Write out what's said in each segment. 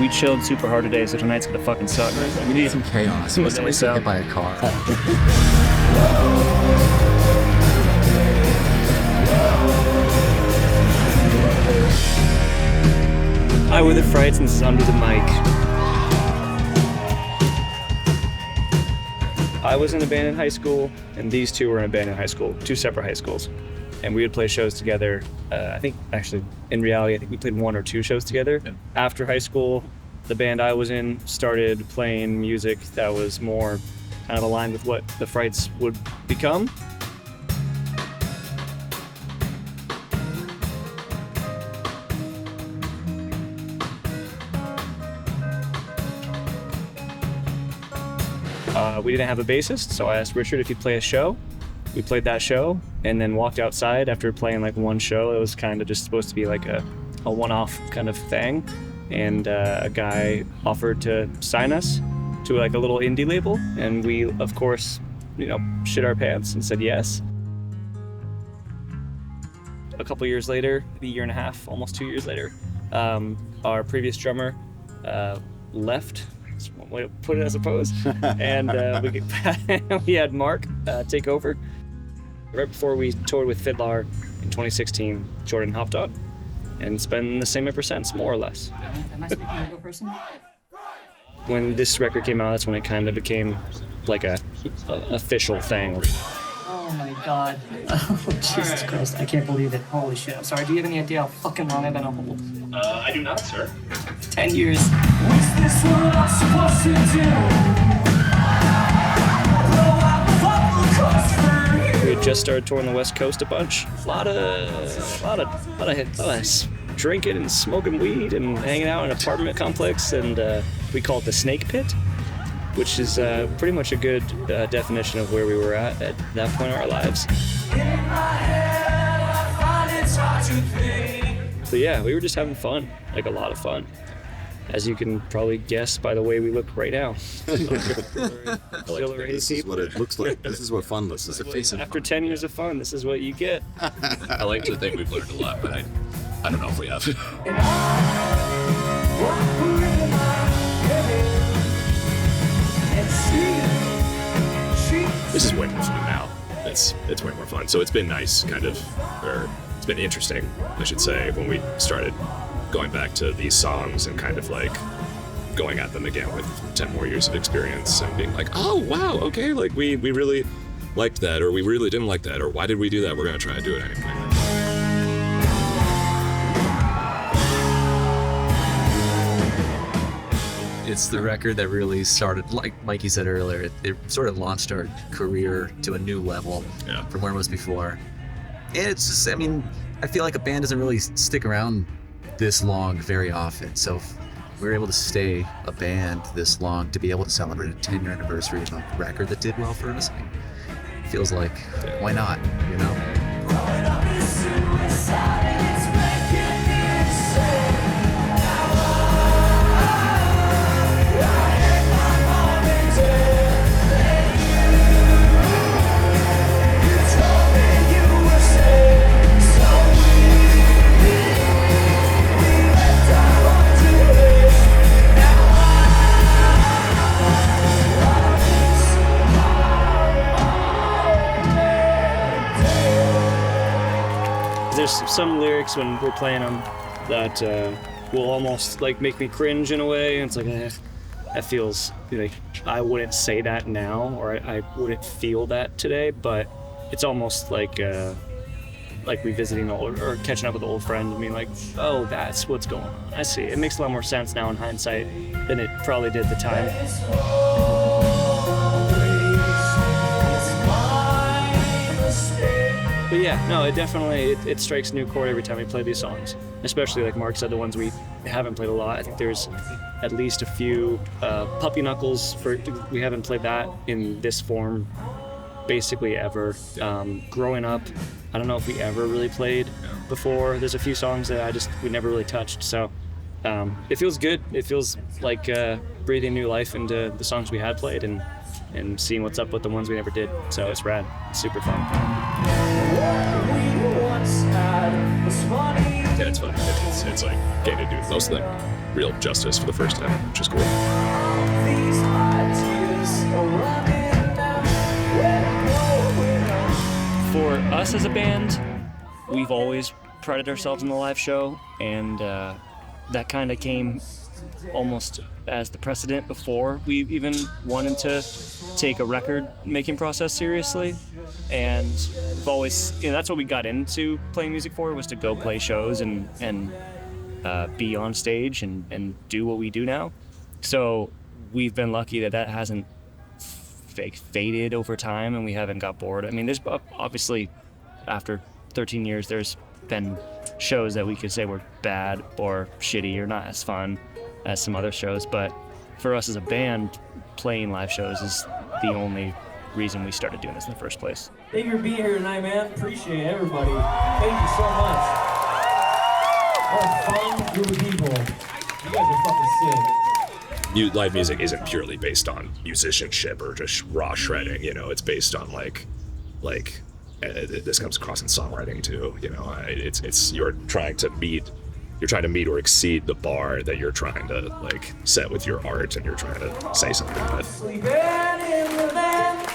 We chilled super hard today, so tonight's gonna fucking suck. We need some chaos. Let's get hit by a car. Hi, we're the Frights, and this is Under the Mic. I was in a band in high school, and these two were in a band in high school, two separate high schools. And we would play shows together. I think, actually, in reality, I think we played one or two shows together. Yeah. After high school, the band I was in started playing music that was more kind of aligned with what the Frights would become. We didn't have a bassist, so I asked Richard if he'd play a show. We played that show and then walked outside after playing like one show. It was kind of just supposed to be like a one-off kind of thing. And a guy offered to sign us to like a little indie label. And we, of course, shit our pants and said yes. A couple years later, a year and a half, almost 2 years later, our previous drummer left. That's one way to put it, I suppose. And we had Mark take over. Right before we toured with Fiddlar in 2016, Jordan hopped on, and it's been the same ever since, more or less. Am I speaking to a real person? When this record came out, that's when it kind of became like a official thing. Oh my god. Oh, Jesus Christ. I can't believe it. Holy shit. I'm sorry. Do you have any idea how fucking long I've been on hold? I do not, sir. 10 years. What's this what I'm supposed to do? Blow out the bubble coaster. We had just started touring the West Coast a bunch. A lot of drinking and smoking weed and hanging out in an apartment complex, and we call it the Snake Pit, which is pretty much a good definition of where we were at that point in our lives. In my head, I find it's hard to think. So yeah, we were just having fun, like a lot of fun. As you can probably guess by the way we look right now. This is what it looks like. This is what fun looks like. After 10 years of fun, this is what you get. I like to think we've learned a lot, but I don't know if we have. This is way more fun now. It's way more fun. So it's been nice, it's been interesting, I should say, when we started going back to these songs and kind of like going at them again with 10 more years of experience and being like, oh wow, okay, like we really liked that, or we really didn't like that, or why did we do that? We're gonna try to do it anyway. It's the record that really started, like Mikey said earlier, it sort of launched our career to a new level from where it was before. And it's just, I feel like a band doesn't really stick around this long very often. So if we were able to stay a band this long to be able to celebrate a 10-year anniversary of a record that did well for us, it feels like, why not, Growing up is suicide and it's making me insane. There's some lyrics when we're playing them that will almost like make me cringe in a way, and it's like, that feels like I wouldn't say that now, or I wouldn't feel that today, but it's almost like revisiting or catching up with an old friend and being like, oh, that's what's going on. I see. It makes a lot more sense now in hindsight than it probably did at the time. But yeah, no, it definitely, it strikes a new chord every time we play these songs. Especially, like Mark said, the ones we haven't played a lot. I think there's at least a few Puppy Knuckles, we haven't played that in this form basically ever. Growing Up, I don't know if we ever really played before. There's a few songs that we never really touched. So it feels good. It feels like breathing new life into the songs we had played and seeing what's up with the ones we never did. So it's rad. It's super fun. Yeah, it's fun. it's like getting to do most of them real justice for the first time, which is cool. These ideas are running out. For us as a band, we've always prided ourselves on the live show, and that kind of came almost as the precedent before we even wanted to take a record making process seriously. And we've always, that's what we got into playing music for, was to go play shows and be on stage and do what we do now. So we've been lucky that hasn't faded over time, and we haven't got bored. I mean, there's obviously, after 13 years, there's been shows that we could say were bad or shitty or not as fun as some other shows, but for us as a band, playing live shows is the only reason we started doing this in the first place. Thank you for being here tonight, man. Appreciate everybody. Thank you so much. What a fun group of people. You guys are fucking sick. Live music isn't purely based on musicianship or just raw shredding, it's based on like this comes across in songwriting too, it's you're trying to meet or exceed the bar that you're trying to like set with your art, and you're trying to say something with. Sleeping in the van,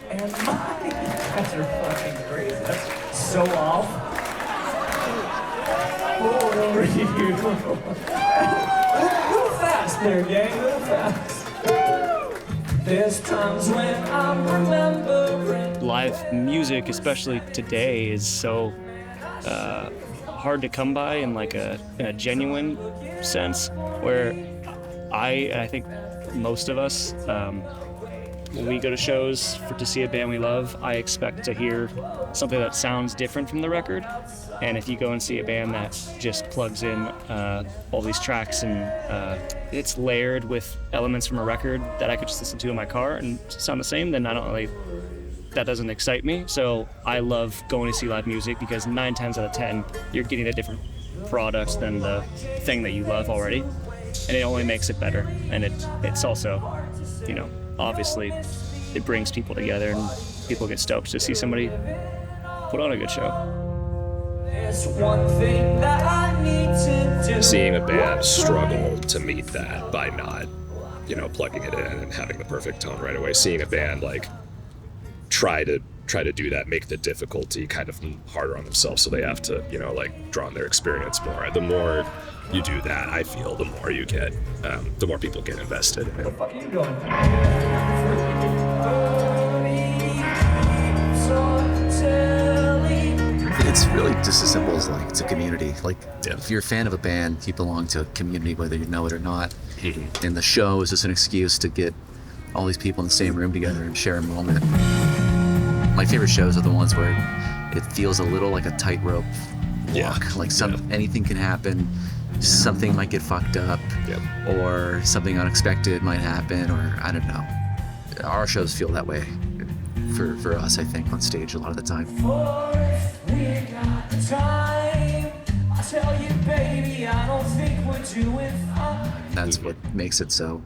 and my guys are fucking crazy. That's so off. Oh, over here. A little fast there, gang. A little fast. There's times when I'm remembering. Live music, especially today, is so hard to come by in a genuine sense, where I think most of us, when we go to shows to see a band we love, I expect to hear something that sounds different from the record. And if you go and see a band that just plugs in all these tracks and it's layered with elements from a record that I could just listen to in my car and sound the same, then that doesn't excite me. So I love going to see live music, because 9 times out of 10, you're getting a different product than the thing that you love already. And it only makes it better. And it's also, obviously it brings people together, and people get stoked to see somebody put on a good show. There's one thing that I need to do. Seeing a band struggle to meet that by not, plugging it in and having the perfect tone right away. Seeing a band try to do that, make the difficulty kind of harder on themselves, so they have to, draw on their experience more. The more you do that, I feel, the more you get, the more people get invested. What the fuck are you doing? It's really just as simple as it's a community. If you're a fan of a band, you belong to a community whether you know it or not. And the show is just an excuse to get all these people in the same room together and share a moment. My favorite shows are the ones where it feels a little like a tightrope walk. Anything can happen. Something might get fucked up, or something unexpected might happen, or I don't know. Our shows feel that way for us, I think, on stage a lot of the time. We got the time. I tell you, baby, I don't think we're doing fine. That's what makes it so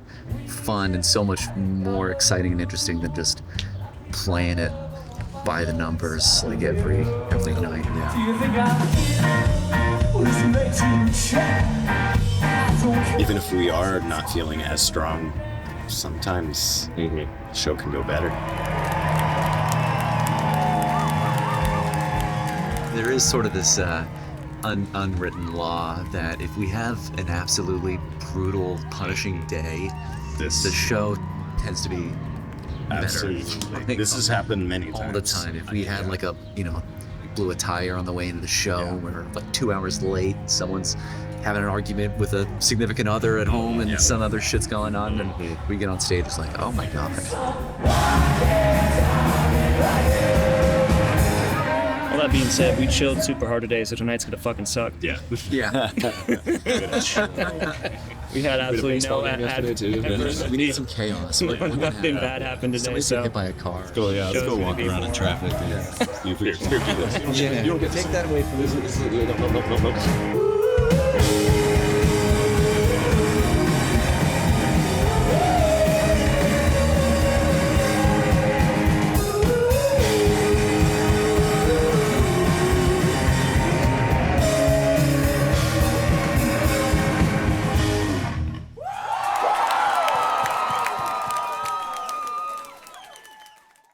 fun and so much more exciting and interesting than just playing it by the numbers every night. Do you think I'm listening to you chat? Even if we are not feeling as strong, sometimes the show can go better. There is sort of this unwritten law that if we have an absolutely brutal, punishing day, the show tends to be Absolutely. better. This has happened many times. All the time. If we had we blew a tire on the way into the show, we're 2 hours late, someone's having an argument with a significant other at home, and some other shit's going on, and we get on stage, it's like, oh my god. All that being said, we chilled super hard today, so tonight's gonna fucking suck. Yeah. We had absolutely no We need some chaos. nothing bad happened today. Somebody's So hit by a car. Let's go walk around in traffic. You don't get Take that away from me.